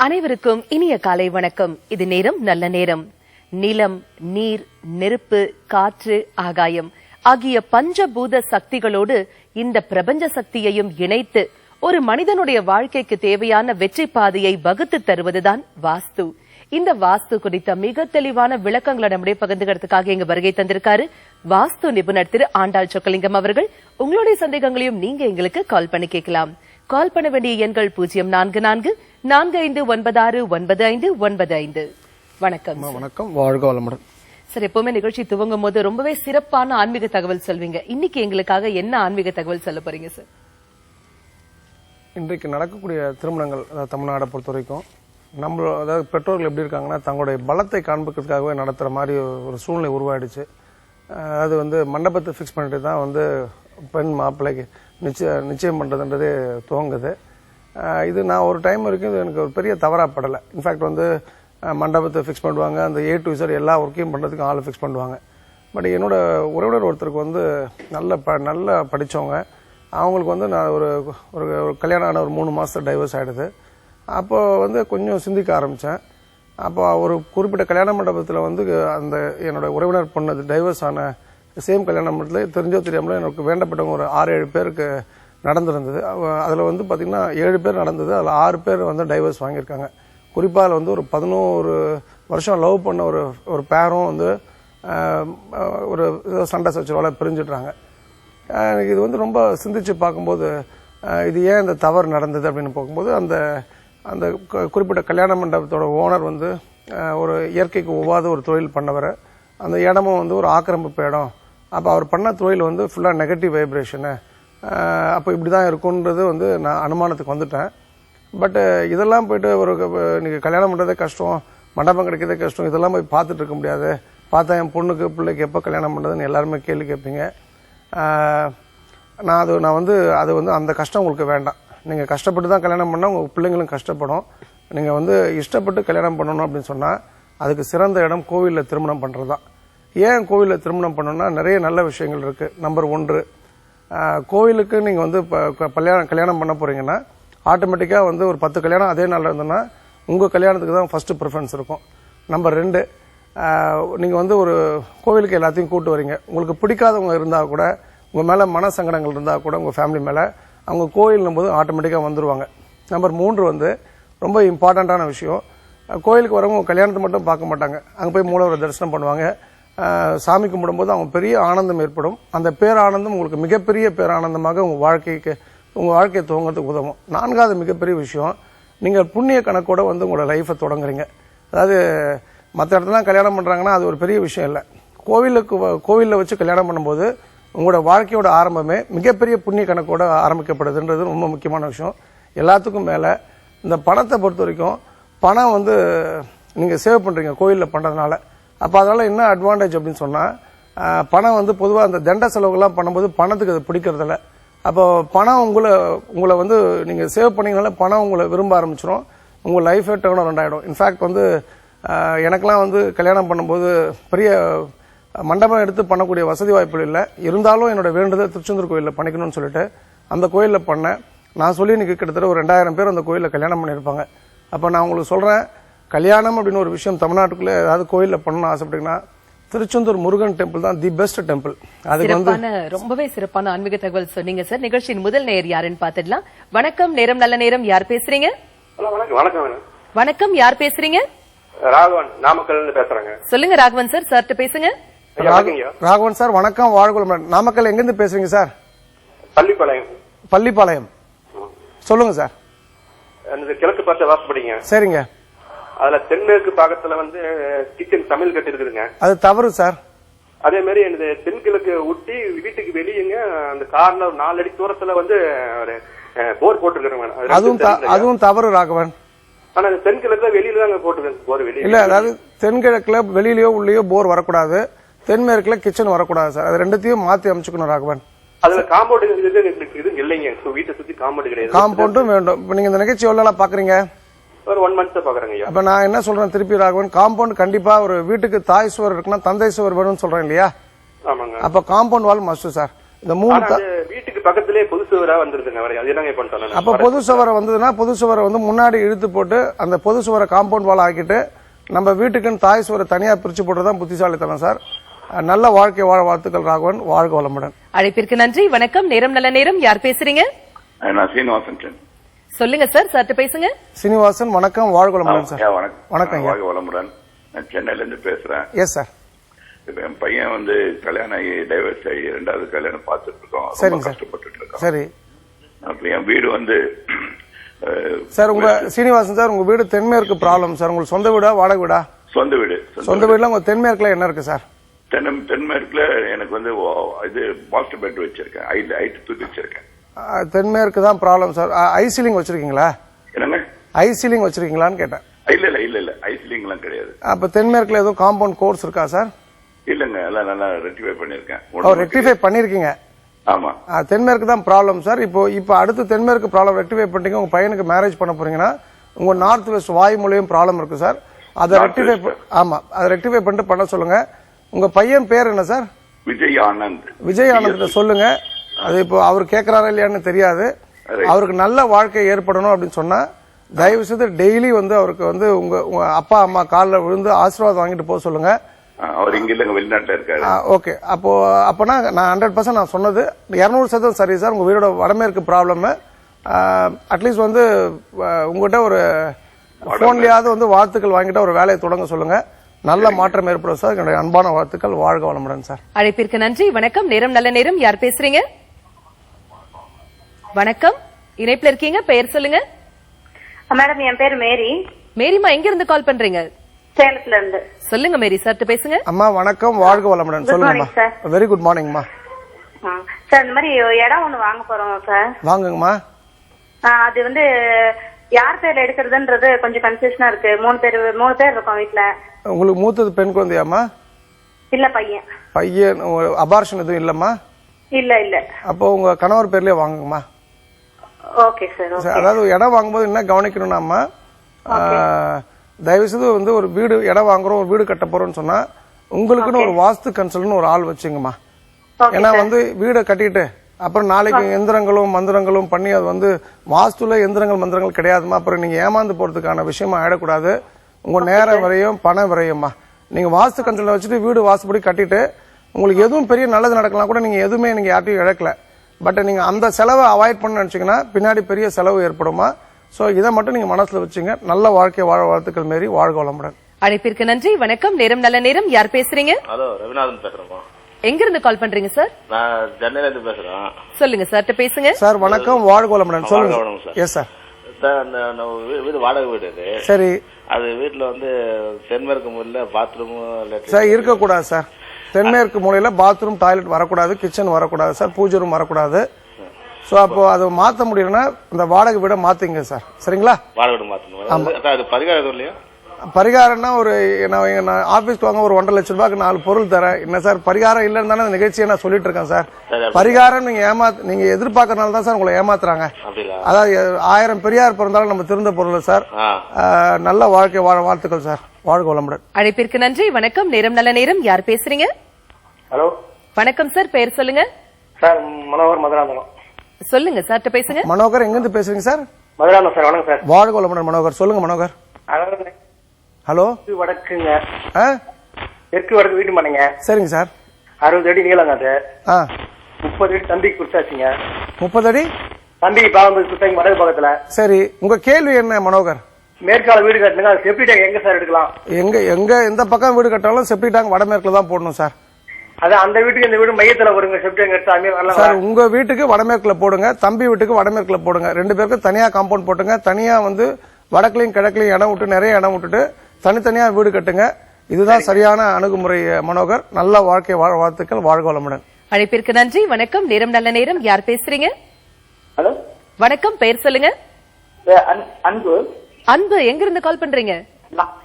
அனைவருக்கும் இனிய காலை வணக்கம். இது நேரம் நல்ல நேரம். நிலம், நீர், நெருப்பு, காற்று, ஆகாயம் ஆகிய பஞ்சபூத சக்திகளோடு இந்த பிரபஞ்ச சக்தியையும் இணைத்து ஒரு மனிதனுடைய வாழ்க்கைக்கு தேவையான வெற்றி பாதையை வகுத்து தருவதுதான் வாஸ்து. இந்த வாஸ்து குறித்த மிக தெளிவான விளக்கங்களை நம்முடைய பகிர்ந்துக்கிறதுக்காக இங்க வருகை தந்திருக்காரு வாஸ்து நிபுணர் திரு ஆண்டாள் சொக்கலிங்கம் அவர்கள். உங்களுடைய சந்தேகங்களையும் நீங்க எங்களுக்கு கால் பண்ணி கேட்கலாம். கால் பண்ண வேண்டிய எண்கள் 0444459595. வணக்கம். வணக்கம், வாழ்க வளமுடன். சார், எப்பவுமே நிகழ்ச்சி துவங்கும் போது ரொம்பவே சிறப்பான ஆன்மீக தகவல் சொல்வீங்க. இன்னைக்கு எங்களுக்காக என்ன ஆன்மீக தகவல் சொல்ல போறீங்க சார்? இன்றைக்கு நடக்கக்கூடிய திருமணங்கள், அதாவது தமிழ்நாடை பொறுத்த வரைக்கும் அதாவது பெற்றோர்கள் எப்படி இருக்காங்கன்னா தங்களுடைய பலத்தை காண்பிக்கிறதுக்காகவே நடத்துற மாதிரி ஒரு சூழ்நிலை உருவாயிடுச்சு. அது மண்டபத்தை ஃபிக்ஸ் பண்ணிட்டு தான் பெண் மாப்பிள்ளைக்கு நிச்சயம் பண்றதுன்றதே துவங்குது. இது நான் ஒரு டைம் வரைக்கும் இது எனக்கு ஒரு பெரிய தவறாப்படலை. இன்ஃபேக்ட் மண்டபத்தை ஃபிக்ஸ் பண்ணுவாங்க, அந்த A to Z எல்லா ஒர்க்கையும் பண்றதுக்கு ஆள் ஃபிக்ஸ் பண்ணுவாங்க. பட் என்னோட உறவினர் ஒருத்தருக்கு நல்ல படிச்சவங்க, அவங்களுக்கு நான் ஒரு கல்யாணம் ஆன ஒரு 3 மாசத்துல டைவர்ஸ் ஆயிடுது. அப்போ கொஞ்சம் சிந்திக்க ஆரம்பிச்சேன். அப்போ ஒரு குறிப்பிட்ட கல்யாண மண்டபத்தில் அந்த என்னோட உறவினர் பொண்ணு டைவர்ஸ் ஆன சேம் கல்யாண மண்டபத்தில் தெரிஞ்சோ தெரியாமல எனக்கு வேண்டப்பட்டவங்க ஒரு 6-7 பேருக்கு நடந்திருந்தது. அதில் பார்த்தீங்கன்னா 7 பேர் நடந்தது, அதில் 6 பேர் டைவர்ஸ் வாங்கியிருக்காங்க. குறிப்பாக அதில் ஒரு 11 வருஷம் லவ் பண்ண ஒரு பேரும் ஒரு சண்டை சச்சரவால பிரிஞ்சிடுறாங்க. எனக்கு இது ரொம்ப சிந்திச்சு பார்க்கும்போது இது ஏன் இந்த தவறு நடந்தது அப்படின்னு பார்க்கும்போது அந்த குறிப்பிட்ட கல்யாண மண்டபத்தோட ஓனர் ஒரு இயற்கைக்கு ஒவ்வாத ஒரு தொழில் பண்ணவர். அந்த இடமும் ஒரு ஆக்கிரமிப்பு இடம். அப்போ அவர் பண்ண தொழில் ஃபுல்லாக நெகட்டிவ் வைப்ரேஷனு. அப்போ இப்படி தான் இருக்குன்றது நான் அனுமானத்துக்கு வந்துட்டேன். பட் இதெல்லாம் போயிட்டு நீங்கள் கல்யாணம் பண்ணுறதே கஷ்டம், மண்டபம் கிடைக்கிறதே கஷ்டம், இதெல்லாம் போய் பார்த்துட்டு இருக்க முடியாது. பார்த்தா என் பொண்ணுக்கு பிள்ளைக்கு எப்போ கல்யாணம் பண்ணுறதுன்னு எல்லாருமே கேள்வி கேட்பீங்க. அது அந்த கஷ்டம் உங்களுக்கு வேண்டாம். நீங்கள் கஷ்டப்பட்டு தான் கல்யாணம் பண்ணால் உங்கள் பிள்ளைங்களும் கஷ்டப்படும். நீங்கள் இஷ்டப்பட்டு கல்யாணம் பண்ணணும் அப்படின்னு சொன்னால் அதுக்கு சிறந்த இடம் கோவிலில் திருமணம் பண்ணுறது தான். ஏன் கோவிலில் திருமணம் பண்ணணும்னா நிறைய நல்ல விஷயங்கள் இருக்குது. நம்பர் 1, கோவிலுக்கு நீங்கள் கல்யாணம் பண்ண போகிறீங்கன்னா ஆட்டோமேட்டிக்காக ஒரு 10 கல்யாணம் அதே நாளில் இருந்ததுன்னா உங்கள் கல்யாணத்துக்கு தான் ஃபர்ஸ்ட் ப்ரிஃபரன்ஸ் இருக்கும். நம்பர் 2, நீங்கள் ஒரு கோவிலுக்கு எல்லாத்தையும் கூட்டு வரீங்க. உங்களுக்கு பிடிக்காதவங்க இருந்தால் கூட, உங்கள் மேலே மன சங்கடங்கள் இருந்தால் கூட, உங்கள் ஃபேமிலி மேலே, அவங்க கோயிலும் போது ஆட்டோமேட்டிக்காக வந்துடுவாங்க. நம்பர் 3 ரொம்ப இம்பார்ட்டண்ட்டான விஷயம், கோயிலுக்கு வரவங்க கல்யாணத்தை மட்டும் பார்க்க மாட்டாங்க. அங்கே போய் மூலவரை தரிசனம் பண்ணுவாங்க. சாமி கும்பிடும்போது அவங்க பெரிய ஆனந்தம் ஏற்படும். அந்த பேரானந்தம் உங்களுக்கு மிகப்பெரிய பேரானந்தமாக உங்கள் வாழ்க்கையை துவங்கிறதுக்கு உதவும். 4வது மிகப்பெரிய விஷயம், நீங்கள் புண்ணிய கணக்கோட உங்களோட லைஃபை தொடங்குறீங்க. அதாவது மற்ற இடத்துல கல்யாணம் பண்ணுறாங்கன்னா அது ஒரு பெரிய விஷயம் இல்லை. கோவிலில் வச்சு கல்யாணம் பண்ணும்போது உங்களோட வாழ்க்கையோட ஆரம்பமே மிகப்பெரிய புண்ணிய கணக்கோட ஆரம்பிக்கப்படுதுன்றது ரொம்ப முக்கியமான விஷயம். எல்லாத்துக்கும் மேலே இந்த பணத்தை பொறுத்த வரைக்கும் பணம் நீங்கள் சேவ் பண்ணுறீங்க கோவிலில் பண்ணுறதுனால. அப்போ அதனால என்ன அட்வான்டேஜ் அப்படின்னு சொன்னால், பணம் பொதுவாக அந்த தண்ட செலவுகள்லாம் பண்ணும்போது பணத்துக்கு அது பிடிக்கிறதில்ல. அப்போ பணம் உங்களை நீங்கள் சேவ் பண்ணீங்கனால பணம் உங்களை விரும்ப ஆரம்பிச்சிடும். உங்கள் லைஃபே டர்ன் அரவுண்ட் ஆகிடும். இன்ஃபேக்ட் எனக்கெல்லாம் கல்யாணம் பண்ணும்போது பெரிய மண்டபம் எடுத்து பண்ணக்கூடிய வசதி வாய்ப்புகள் இல்லை. இருந்தாலும் என்னோட வேண்டுதல் திருச்செந்தூர் கோயிலில் பண்ணிக்கணும்னு சொல்லிட்டு அந்த கோயிலில் பண்ணேன். நான் சொல்லி இன்னைக்கு கிட்டத்தட்ட ஒரு 2000 பேர் அந்த கோயிலில் கல்யாணம் பண்ணியிருப்பாங்க. அப்போ நான் உங்களுக்கு சொல்கிறேன், கல்யாணம் அப்படின்னு ஒரு விஷயம் தமிழ்நாட்டுக்குள்ளே ஏதாவது கோயிலில் பண்ணணும்னு ஆசைப்பட்டீங்கன்னா திருச்செந்தூர் முருகன் டெம்பிள் தான் தி பெஸ்ட் டெம்பிள். அதுக்கு ரொம்பவே சிறப்பான ஆன்மீக தகவல் சொன்னீங்க சார். நிகழ்ச்சியின் முதல் நேயர் யாருன்னு பாத்துடலாம். வணக்கம், நேரம் நல்ல நேரம். யார் பேசுறீங்க? வணக்கம், யார் பேசுறீங்க? ராகவன், நாமக்கல் பேசுறேங்க. சொல்லுங்க ராகவன் சார், சார்ட்ட பேசுங்க. ராகவன் சார் வணக்கம், வாழ்க. நாமக்கல் எங்க இருந்து பேசுறீங்க சார்? பள்ளிப்பாளையம். சொல்லுங்க சார். கிழக்கு பார்த்து வாசப்படிங்க. சரிங்க. அதுல தென்மேற்கு பாகத்துல கிச்சன் சமையல் கட்டு இருக்குதுங்க. அது தவறு சார். அதே மாதிரி எனக்கு தென்கிழக்கு ஒட்டி வீட்டுக்கு வெளியேங்க அந்த கார்னர் 4 அடி தூரத்துல ஒரு போர் போட்டுருக்காங்க. அதுவும் தவறு ராகவன். ஆனா தென்கிழக்குல வெளியில தாங்க போட்டுருக்கேன் போர் வெளியே. இல்ல, அதாவது தென்கிழக்குல வெளியிலயோ உள்ளேயோ போர் வரக்கூடாது, தென்மேற்குல கிச்சன் வரக்கூடாது சார். அது ரெண்டுத்தையும் மாத்தி அமைச்சுக்கணும் ராகவன். அதுல காம்பவுண்ட் இது இல்லைங்க. வீட்டை சுத்தி காம்பவுண்ட் கிடையாது. காம்பவுண்டும் வேண்டும். இப்ப நீங்க இந்த நிகழ்ச்சி எவ்வளவு பாக்குறீங்க? ஒரு 1 month பாக்குறேங்க. அப்ப நான் என்ன சொல்றேன் திருப்பி ராகவன், காம்பவுண்ட் கண்டிப்பா ஒரு வீட்டுக்கு தாய் சுவர் இருக்குன்னா தந்தை சுவர் வேணும்னு சொல்றேன் இல்லையா? ஆமாங்க. அப்ப காம்பவுண்ட் வால் மஸ்ட் சார். இந்த 3 வீட்டுக்கு பக்கத்துல பக்கத்திலே பொது சுவரா வந்துருதுங்க வரை. அது என்னங்க பண்ணிட்டோம்? அப்ப பொது சுவரை வந்ததுன்னா பொது சுவரை வந்து முன்னாடி இழுத்து போட்டு அந்த பொது சுவரை காம்பவுண்ட் வால் ஆக்கிட்டு நம்ம வீட்டுக்குன்னு தாய் சுவரை தனியா பிரிச்சு போட்டுதான் புத்திசாலித்தனம் சார். நல்ல வாழ்க்கை வாழ வாழ்த்துக்கள் ராகவன். வாழ்க வளமுடன். அழைப்பிற்கு நன்றி. வணக்கம். நேரம் நல்ல நேரம். யார் பேசுறீங்க? நான் சீனிவாசன். சொல்லுங்க சார். சற்று பேசுங்க. சீனிவாசன் வணக்கம். வாழ்க வளமுடன் சார். வணக்கம். வாழ்க வளமுடன். நான் சென்னையில இருந்து பேசுறேன். Yes sir. இப்ப என் பையன் வந்து கல்யாணம் ஆகி டைவர்ஸ் ஆகி 2வது கல்யாணம் பார்த்துட்டு இருக்கோம். சரிங்க சார். கஷ்டப்பட்டு இருக்கோம். சரி. அப்ப என் வீடு வந்து சார் உங்க சீனிவாசன் சார் உங்க வீடு தென்மேற்கு ப்ராப்ளம் சார். உங்களுக்கு சொந்த வீடா வாடகை வீடா? சொந்த வீடு. சொந்த வீடுல உங்க தென்மேற்குல என்ன இருக்கு சார்? தென்மேற்குல எனக்கு வந்து இது மாஸ்டர் பெட் வச்சிருக்கேன். ஹைட் தூக்கி வச்சிருக்கேன். தென்மேற்கு தான் ப்ராப்ளம் சார். ஐசீலிங் வச்சிருக்கீங்களா? என்னங்க? ஐசீலிங் வச்சிருக்கீங்களான்னு கேட்டேன். இல்ல ஐசீலிங் எல்லாம் கிடையாது. அப்ப தென்மேற்குல எதுவும் காம்பவுண்ட் கோர்ஸ் இருக்கா சார்? இல்லங்க, எல்லாம் நல்லா ரெக்டிஃபை பண்ணிருக்கேன். ரெக்டிஃபை பண்ணிருக்கீங்க? ஆமா. தென்மேற்கு தான் ப்ராப்ளம் சார். இப்போ அடுத்து தென்மேற்கு ப்ராப்ளம் ரெக்டிஃபை பண்ணிட்டீங்க. உங்க பையனுக்கு மேரேஜ் பண்ண போறீங்கன்னா உங்க நார்த் வெஸ்ட் வாயு மூலையும் ப்ராப்ளம் இருக்கு சார். அதை ரெக்டிஃபை அதை ரெக்டிஃபை பண்ணிட்டு பண்ண சொல்லுங்க. உங்க பையன் பேர் என்ன சார்? விஜய் ஆனந்த். விஜய் ஆனந்த் சொல்லுங்க. அது இப்போ அவர் கேட்கறாரா இல்லையான்னு தெரியாது. அவருக்கு நல்ல வாழ்க்கை ஏற்படணும் அப்படின்னு சொன்னா தயவு செய்து டெய்லி வந்து அவருக்கு வந்து உங்க அப்பா அம்மா காலில் விழுந்து ஆசீர்வாதம் வாங்கிட்டு போக சொல்லுங்க. அவர் இங்க இல்லங்க, வெளிநாட்டுல இருக்காரு. ஓகே. அப்பனா நான் 100% நான் சொன்னது 200% சரி சார். உங்க வீடோட வடமேற்கு ப்ராப்ளம் அட்லீஸ்ட் வந்து உங்ககிட்ட ஒரு போன்லயாவது வந்து வாழ்த்துக்கள் வாங்கிட்டு ஒரு வேலையை தொடங்க சொல்லுங்க. நல்ல மாற்றம் ஏற்படும் சார். என்னுடைய அன்பான வாழ்த்துக்கள். வாழ்க வளமுடன் சார். அழைப்பிற்கு நன்றி. வணக்கம். நேரம் நல்ல நேரம். யார் பேசுறீங்க? வணக்கம். இணைப்புல இருக்கீங்க. பெயர் சொல்லுங்க. மேடம் என் பேர் மேரி. மேரிமா எங்க இருந்து கால் பண்றீங்க? சேலத்துல இருந்து. சொல்லுங்க மேரி. சற்று பேசுங்க. அம்மா வணக்கம். வாழ்க வளமுடன். சொல்லுங்கம்மா. Very good மார்னிங்மா. சார் இந்த மாதிரி இடம் ஒண்ணு வாங்க போறோம் சார். வாங்குங்கம்மா. அது வந்து யார் பேர்ல எடுக்கிறதுன்றது கொஞ்சம் கன்ஃபியூஷனா இருக்கு. 3 பேர் இருக்கோம் வீட்டுல. உங்களுக்கு மூத்தது பெண் குழந்தையாமா? இல்ல பையன். பையன். அபார்ஷன் எதுவும் இல்லம்மா? இல்ல. அப்போ உங்க கணவர் பேர்லயே வாங்குங்கம்மா. Okay sir. அதாவது இடம் வாங்கும்போது என்ன கவனிக்கணும்னாம்மா, தயவு செய்து வந்து ஒரு வீடு இடம் வாங்குறோம், ஒரு வீடு கட்ட போறோம்னு சொன்னா உங்களுக்குன்னு ஒரு வாஸ்து கன்சல்ட்னு ஒரு ஆள் வச்சுங்கம்மா. ஏன்னா வந்து வீடை கட்டிட்டு அப்புறம் நாளைக்கு எந்திரங்களும் மந்திரங்களும் பண்ணி அது வந்து வாஸ்துல எந்திரங்கள் மந்திரங்கள் கிடையாதுமா. அப்புறம் நீங்க ஏமாந்து போறதுக்கான விஷயமா ஆயிடக்கூடாது. உங்க நேரம் வரையும் பண விரையும்மா. நீங்க வாஸ்து கன்சல்ட் வச்சுட்டு வீடு வாஸ்துபடி கட்டிட்டு உங்களுக்கு எதுவும் பெரிய நல்லது நடக்கலாம் கூட நீங்க எதுவுமே நீங்க யார்ட்டையும் இழக்கல. பட் நீங்க அந்த செலவை அவாய்ட் பண்ண நினைச்சீங்கன்னா பின்னாடி பெரிய செலவு ஏற்படுமா. சோ இதை மட்டும் நீங்க மனசுல வச்சுங்க. நல்ல வாழ்க்கை வாழ வாழ்த்துக்கள் மேரி. வாழ்க வளமுடன். அழைப்பிற்கு நன்றி. வணக்கம். நேரம் நல்ல நேரம். யார் பேசுறீங்க? ஹலோ, ரவிநாதன் பேசுறேன். எங்க இருந்து கால் பண்றீங்க சார்? நான் சென்னையில இருந்து பேசுறேன். சொல்லுங்க சார். பேசுங்க சார். வணக்கம். வாழ்க வளமுடன். சொல்லுங்க. Yes sir. வீடு வாடகை வீடு இது. சரி. அது வீட்டுல வந்து தென்மேற்கு மூலையில பாத்ரூம் சார் இருக்கக்கூடாது சார். தென்மேற்கு மூலையில பாத்ரூம் டாய்லெட் வரக்கூடாது, கிச்சன் வரக்கூடாது சார், பூஜை ரூம் வரக்கூடாது. சோ அப்போ அது மாத்த முடியலன்னா இந்த வாடகை வீட மாத்துங்க சார். சரிங்களா? வாடகை வீடு மாத்தணும். பரிகாரம் இல்லையா? பரிகாரம்னா ஒரு நான் ஆபீஸ்க்கு வாங்க ஒரு 1.5 லட்சம் ரூபாய்க்கு 4 பொருள் தரேன். என்ன சார் பரிகாரம் இல்லன்னு தானே நிகழ்ச்சியை நான் சொல்லிட்டு இருக்கேன் சார். பரிகாரம் நீங்க எதிர்பார்க்கறதுனால தான் சார் உங்களை ஏமாத்துறாங்க. அதாவது 1000 பெரியார் பிறந்தாலும் நம்ம திருந்த பொருள் சார். நல்ல வாழ்க்கை வாழ வாழ்த்துக்கள் சார். வாழ்க வளமுடன். அழைப்பிற்கு நன்றி. வணக்கம். நேரம் நல்ல நேரம். யார் பேசுறீங்க? ஹலோ. வணக்கம் சார். பெயர் சொல்லுங்க. சார் மனோகர் மதுராந்தகம். சொல்லுங்க சார். பேசுங்க. மனோகர் எங்க இருந்து பேசுறீங்க சார்? மதுராந்தகம் சார். வணக்கம் சார். வாழ்க வளமுடன் மனோகர். சொல்லுங்க மனோகர். ஹலோ. வடக்குங்க. தெற்கு வடக்கு வீட்டு மனைங்க. சரிங்க சார். 60 அடி நீளங்க அது. 30 அடி தம்பிக்கு குடுத்தாச்சுங்க. 30 அடி தம்பிக்கு பாம்பு குடுத்தாங்க வடக்கு பக்கத்துல. சரி. உங்க கேள்வி என்ன மனோகர்? மேற்கால வீடு கட்டணுங்க. அது செப்டி டேங்க் எங்க சார் எடுக்கலாம்? எந்த பக்கம் வீடு கட்டாலும் செப்டி டேங்க் வடமேற்குல தான் போடணும் சார். அதான் அந்த வீட்டுக்கு இந்த வீடு மையத்துல வருங்க. செப்டி டேங்க் எடுத்து வரலாம் சார். உங்க வீட்டுக்கு வடமேற்குல போடுங்க, தம்பி வீட்டுக்கு வடமேற்குல போடுங்க. 2 பேருக்கு தனியா காம்பவுண்ட் போட்டுங்க. தனியா வந்து வடக்குலையும் கிழக்குலையும் இடம் விட்டு நிறைய இடம் விட்டுட்டு தனித்தனியா வீடு கட்டுங்க. இதுதான் சரியான அணுகுமுறை மனோகர். நல்ல வாழ்க்கை வாழ வாழ்த்துக்கள். வாழ்க வளமுடன். அழைப்பிற்கு நன்றி. வணக்கம். நேரம் நல்ல நேரம். யார் பேசுறீங்க? ஹலோ. வணக்கம். பெயர் சொல்லுங்க. அன்பு. அன்பு எங்க இருந்து கால் பண்றீங்க?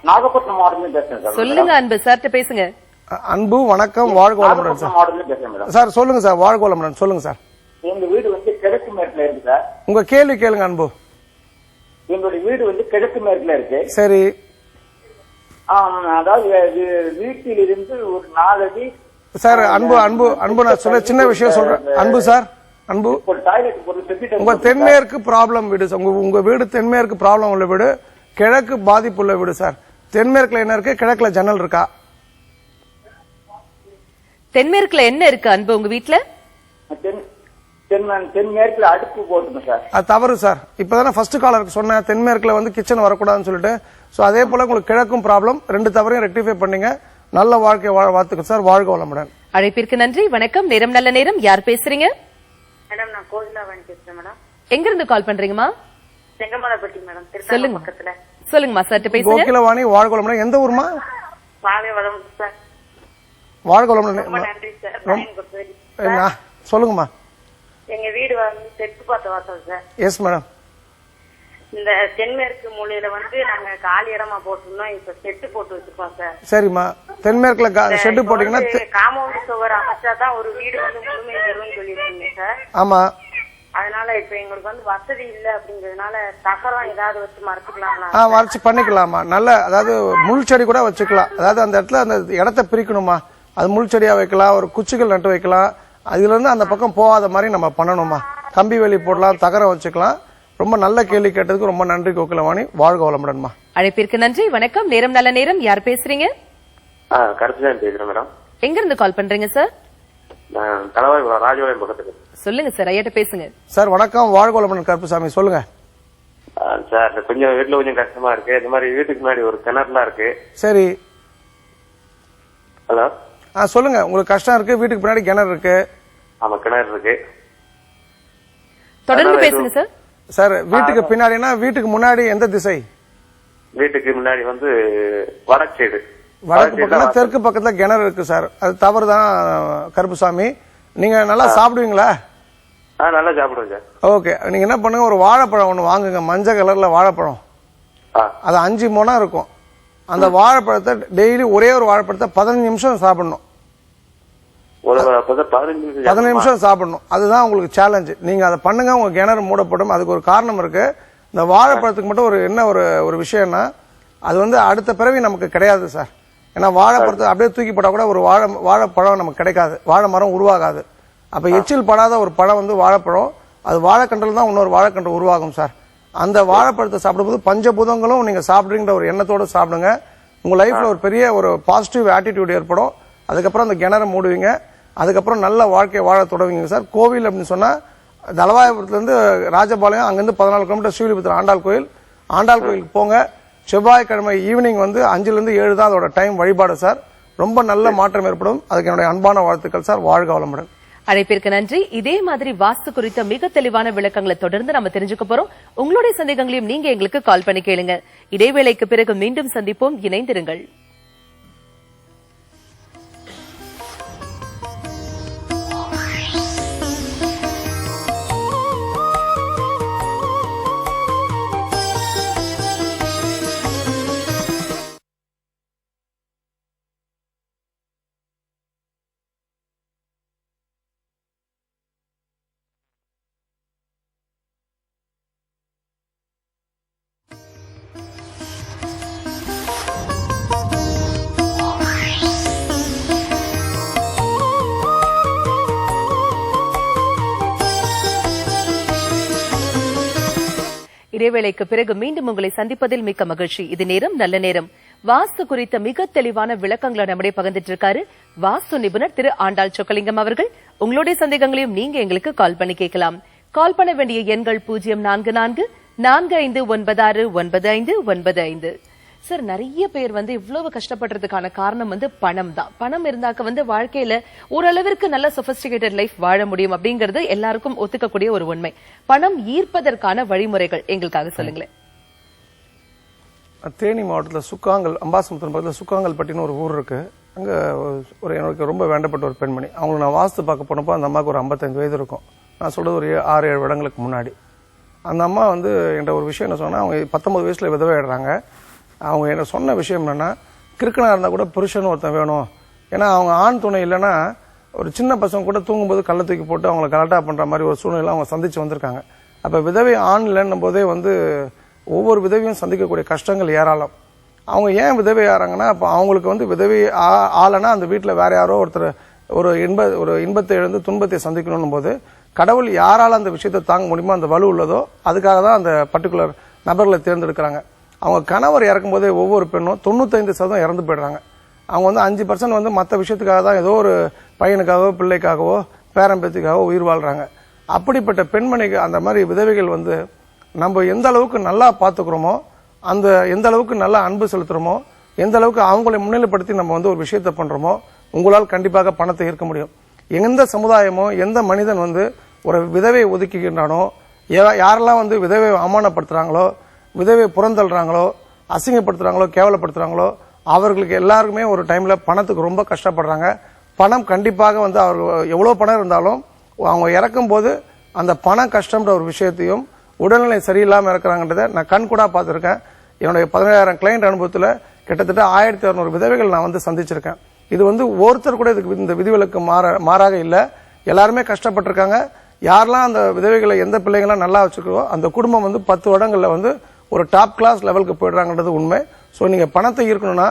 நாகப்பட்டினம் மாவட்டத்தில் பேசுறேன். சொல்லுங்க அன்பு. சார் பேசுங்க. அன்பு வணக்கம். வாழ்க வளமுடன் சார். சார் சொல்லுங்க சார். வாழ்க வளமுடன். சொல்லுங்க சார். எங்க வீடு வந்து கிழக்கு மேற்குல இருக்கு சார். உங்க கேள்வி கேளுங்க அன்பு. எங்களுடைய வீடு வந்து கிழக்கு மேற்குல இருக்கு. சரி. அதாவது வீட்டில் இருந்து ஒரு 4 அடி சார். அன்பு நான் சொல்ல சின்ன விஷயம் சொல்றேன். அன்பு சார் அன்பு ஒரு டாய்லெட் ஒரு செப்டிக் உங்க தென்மேற்கு ப்ராப்ளம் வீடு சார். உங்க வீடு தென்மேற்கு ப்ராப்ளம் உள்ள வீடு, கிழக்கு பாதிப்பு உள்ள வீடு சார். தென்மேற்குல என்ன இருக்கு, கிழக்குல ஜன்னல் இருக்கா? தென்மேற்குல என்ன இருக்கு அன்பு உங்க வீட்ல? தென்மேற்குல அடுப்பு போட்டுங்க சார். அது தவறு சார். இப்பதானே ஃபர்ஸ்ட் காலருக்கு சொன்னேன் தென்மேற்குல வந்து கிச்சன் வரக்கூடாதுன்னு சொல்லிட்டு. சோ அதே போல உங்களுக்கு கிழக்கும் ப்ராப்ளம், ரெண்டு தவறையும் ரெக்டிஃபை பண்ணீங்க. நல்ல வாழ்க்கை வாழ வாழ்த்துக்கள் சார். வாழ்க வளமுடன். அழைப்பிற்கு நன்றி. வணக்கம். நேரம் நல்ல நேரம். யார் பேசுறீங்க? மேடம் நான் கோகிலாவாணி பேசுறேன் மேடம். எங்க இருந்து கால் பண்றீங்கம்மா? செங்கமலைப்பட்டி மேடம், சொல்லுங்க பக்கத்துல. சொல்லுங்கம்மா, சற்று பேசுங்க. கோகிலவாணி வாழ்க வளமுடன். எந்த ஊர்மா? வாழை வளம் சார். வாழ்க வளமுடன். ரொம்ப நன்றி சார். சொல்லுங்கம்மா. எங்க வீடு வந்து தெற்கு பார்த்த வாசல் சார். Yes madam. இந்த தென்மேற்கு மூலையில வந்து நாங்க காலி இடமா போட்டிருந்தோம், இப்ப செட்டு போட்டு வச்சிருக்கோம் சார். சரிம்மா. தென்மேற்குல ஷெட்டு போட்டீங்கன்னா காம்பவுண்ட் சுவர் அமைச்சாதான் ஒரு வீடு வந்து முழுமை தரும்னு சொல்லிருக்கீங்க சார். ஆமா. அதனால இப்ப எங்களுக்கு வந்து வசதி இல்ல அப்படிங்கறதுனால தகரம் ஏதாவது வச்சு மறைச்சுக்கலாங்களா? மறைச்சு பண்ணிக்கலாமா. நல்ல அதாவது முள் செடி கூட வச்சுக்கலாம். அதாவது அந்த இடத்துல அந்த இடத்த பிரிக்கணுமா, அது முள் செடியா வைக்கலாம், ஒரு குச்சிகள் நட்டு வைக்கலாம். அதுல இருந்து அந்த பக்கம் போகாத மாதிரி நம்ம பண்ணணுமா. கம்பி வேலி போடலாம், தகரம் வச்சுக்கலாம். ரொம்ப நல்ல கேள்வி கேட்டதுக்கு ரொம்ப நன்றி கோகிலவாணி. வாழ்க வளமுடன்மா. அழைப்பிற்கு நன்றி. வணக்கம். நேரம் நல்ல நேரம். யார் பேசுறீங்க? கருத்துதான் பேசுறேன் மேடம். எங்க இருந்து கால் பண்றீங்க சார்? நான் தலைவாய் ராஜபாளையம் பக்கத்துக்கு. சொல்லுங்க சார், ஐயாட்ட பேசுங்க. சார் வணக்கம். வாழ்க வளமுடன் கருப்புசாமி. சொல்லுங்க சார். கொஞ்சம் வீட்டுல கொஞ்சம் கஷ்டமா இருக்கு. இந்த மாதிரி வீட்டுக்கு முன்னாடி ஒரு கிணறுலாம் இருக்கு. சரி. ஹலோ. சொல்லுங்க. உங்களுக்கு கஷ்டம் இருக்கு, வீட்டுக்கு பின்னாடி கிணறு இருக்கு. ஆமா, கிணறு இருக்கு. தொடர்ந்து பேசுங்க சார். சார் வீட்டுக்கு பின்னாடினா வீட்டுக்கு முன்னாடி எந்த திசை? வீட்டுக்கு முன்னாடி வந்து வடக்கு சைடு. வடக்கு பக்கத்துல தெற்கு பக்கத்துல கிணறு இருக்கு சார். அது தவறு தான் கருப்புசாமி. நீங்க நல்லா சாப்பிடுவீங்களா? நல்லா சாப்பிடுவேன் சார். ஓகே. நீங்க என்ன பண்ணுங்க, ஒரு வாழைப்பழம் ஒண்ணு வாங்குங்க, மஞ்சள் கலர்ல வாழைப்பழம். அது 5 மொனம் இருக்கும். அந்த வாழைப்பழத்தை டெய்லி ஒரே ஒரு வாழைப்பழத்தை 15 நிமிஷம் சாப்பிடணும். 15 நிமிஷம் சாப்பிடணும். அதுதான் உங்களுக்கு சேலஞ்ச். நீங்க அதை பண்ணுங்க, உங்க கிணறு மூடப்படும். அதுக்கு ஒரு காரணம் இருக்கு. இந்த வாழைப்பழத்துக்கு மட்டும் என்ன ஒரு விஷயம்னா, அது வந்து அடுத்த பிறவி நமக்கு கிடையாது சார். ஏன்னா வாழைப்பழத்தை அப்படியே தூக்கி போட்டா கூட ஒரு வாழைப்பழம் நமக்கு கிடைக்காது, வாழை மரம் உருவாகாது. அப்ப எச்சில் படாத ஒரு பழம் வந்து வாழைப்பழம். அது வாழைக்கன்றில் தான் இன்னொரு வாழைக்கன்று உருவாகும் சார். அந்த வாழைப்பழத்தை சாப்பிடும்போது பஞ்சபூதங்களும் நீங்க சாப்பிடுங்கிற ஒரு எண்ணத்தோடு சாப்பிடுங்க. உங்க லைஃப்ல ஒரு பெரிய ஒரு பாசிட்டிவ் ஆட்டிடியூட் ஏற்படும். அதுக்கப்புறம் அந்த கிணறு மூடுவீங்க. அதுக்கப்புறம் நல்ல வாழ்க்கையை வாழ தொடங்குவீங்க சார். கோவில் அப்படின்னு சொன்னா தலவாயபுரத்துல இருந்து ராஜபாளையம், அங்கிருந்து 14 கிலோமீட்டர் ஸ்ரீவில்லிபுத்தூர் ஆண்டாள் கோயில். ஆண்டாள் கோயிலுக்கு போங்க. செவ்வாய்க்கிழமை ஈவினிங் வந்து 5 to 7 தான் அதோட டைம் வழிபாடு சார். ரொம்ப நல்ல மாற்றம் ஏற்படும். அதுக்கு என்னுடைய அன்பான வாழ்த்துக்கள் சார். வாழ்க வளமுடன். அழைப்பிற்கு நன்றி. இதே மாதிரி வாஸ்து குறித்த மிக தெளிவான விளக்கங்களை தொடர்ந்து நம்ம தெரிஞ்சுக்க போறோம். உங்களுடைய சந்தேகங்களையும் நீங்க எங்களுக்கு கால் பண்ணி கேளுங்க. இடைவேளைக்கு பிறகு மீண்டும் சந்திப்போம். இணைந்திருங்கள். இடைவேளைக்கு பிறகு மீண்டும் உங்களை சந்திப்பதில் மிக்க மகிழ்ச்சி. இது நேரம் நல்ல நேரம். வாஸ்து குறித்த மிக தெளிவான விளக்கங்களை நம்முடைய பகிர்ந்துட்டு இருக்காரு வாஸ்து நிபுணர் திரு ஆண்டாள் சொக்கலிங்கம் அவர்கள். உங்களுடைய சந்தேகங்களையும் நீங்க எங்களுக்கு கால் பண்ணி கேட்கலாம். கால் பண்ண வேண்டிய எண்கள் 0444596955. சார், நிறைய பேர் வந்து இவ்வளவு கஷ்டப்படுறதுக்கான காரணம் வந்து பணம் தான். பணம் இருந்தாக்க வந்து வாழ்க்கையில ஓரளவிற்கு நல்ல சொபிஸ்டிகேட்டட் லைஃப் வாழ முடியும் அப்படிங்கறது எல்லாருக்கும் ஒத்துக்கக்கூடிய ஒரு உண்மை. பணம் ஈர்ப்பதற்கான வழிமுறைகள் எங்களுக்காக சொல்லுங்களேன். தேனி மாவட்டத்தில் சுக்காங்கல், அம்பாசமுத்திரம் பக்கத்தில் சுக்காங்கல்பட்டின்னு ஒரு ஊர் இருக்கு. அங்க எனக்கு ரொம்ப வேண்டப்பட்ட ஒரு பெண்மணி. அவங்க நான் வாஸ்து பார்க்க போனப்போ அந்த அம்மாவுக்கு ஒரு 55 வயது இருக்கும். நான் சொல்றது ஒரு 6-7 வருடங்களுக்கு முன்னாடி. அந்த அம்மா வந்து என்கிட்ட ஒரு விஷயம் என்ன சொன்னா, அவங்க 19 வயசுல விதவையிடுறாங்க. அவங்க என்ன சொன்ன விஷயம் என்னன்னா, கிறுக்கனா இருந்தா கூட புருஷன் ஒருத்தன் வேணும். ஏன்னா அவங்க ஆண் துணை இல்லைன்னா ஒரு சின்ன பசங்க கூட தூங்கும்போது கள்ள தூக்கி போட்டு அவங்களை கலட்டா பண்ற மாதிரி ஒரு சூழ்நிலை அவங்க சந்திச்சு வந்திருக்காங்க. அப்ப விதவை ஆண் இல்லைன்னும் போதே வந்து ஒவ்வொரு விதவையும் சந்திக்கக்கூடிய கஷ்டங்கள் ஏராளம். அவங்க ஏன் விதவை ஆறாங்கன்னா, அப்ப அவங்களுக்கு வந்து விதவை ஆளனா அந்த வீட்டுல வேற யாரோ ஒருத்தர் ஒரு இன்பத்தை இழந்து துன்பத்தை சந்திக்கணும் போது கடவுள் யாரால அந்த விஷயத்தை தாங்க முடியுமோ அந்த வலு உள்ளதோ அதுக்காக தான் அந்த பர்டிகுலர் நபர்களை தேர்ந்தெடுக்கிறாங்க. அவங்க கணவர் இறக்கும்போதே ஒவ்வொரு பெண்ணும் 95% இறந்து போயிடுறாங்க. அவங்க வந்து 5% வந்து மற்ற விஷயத்துக்காக தான் ஏதோ ஒரு பையனுக்காகவோ பிள்ளைக்காகவோ பேரம்பேத்திக்காகவோ உயிர் வாழ்றாங்க. அப்படிப்பட்ட பெண்மணிக்கு அந்த மாதிரி விதவைகள் வந்து நம்ம எந்த அளவுக்கு நல்லா பார்த்துக்கிறோமோ, அந்த எந்த அளவுக்கு நல்லா அன்பு செலுத்துறோமோ, எந்த அளவுக்கு அவங்களை முன்னிலைப்படுத்தி நம்ம வந்து ஒரு விஷயத்த பண்றோமோ, உங்களால் கண்டிப்பாக பணத்தை ஈர்க்க முடியும். எந்த சமுதாயமோ எந்த மனிதன் வந்து ஒரு விதவையை ஒதுக்கிக்கின்றானோ, யாரெல்லாம் வந்து விதவையை அவமானப்படுத்துறாங்களோ, விதவையை புறந்தள்ளுறாங்களோ, அசிங்கப்படுத்துறாங்களோ, கேவலப்படுத்துறாங்களோ, அவர்களுக்கு எல்லாருக்குமே ஒரு டைம்ல பணத்துக்கு ரொம்ப கஷ்டப்படுறாங்க. பணம் கண்டிப்பாக வந்து அவர் எவ்வளவு பணம் இருந்தாலும் அவங்க இறக்கும் போது அந்த பண கஷ்டம்ன்ற ஒரு விஷயத்தையும் உடல்நிலை சரியில்லாம இருக்கிறாங்கன்றதை நான் கண் கூட பார்த்திருக்கேன். என்னுடைய 17,000 கிளைண்ட் அனுபவத்தில் கிட்டத்தட்ட 1200 விதவைகள் நான் வந்து சந்திச்சிருக்கேன். இது வந்து ஒருத்தர் கூட இதுக்கு இந்த விதிவிலக்கு மாறாக இல்லை. எல்லாருமே கஷ்டப்பட்டிருக்காங்க. யாரெல்லாம் அந்த விதவைகளை எந்த பிள்ளைங்களாம் நல்லா வச்சிருக்கோ அந்த குடும்பம் வந்து 10 வருடங்கள்ல வந்து ஒரு டாப் கிளாஸ் லெவலுக்கு போயிடுறாங்கன்றது உண்மை. ஸோ நீங்க பணத்தை ஈர்க்கணும்னா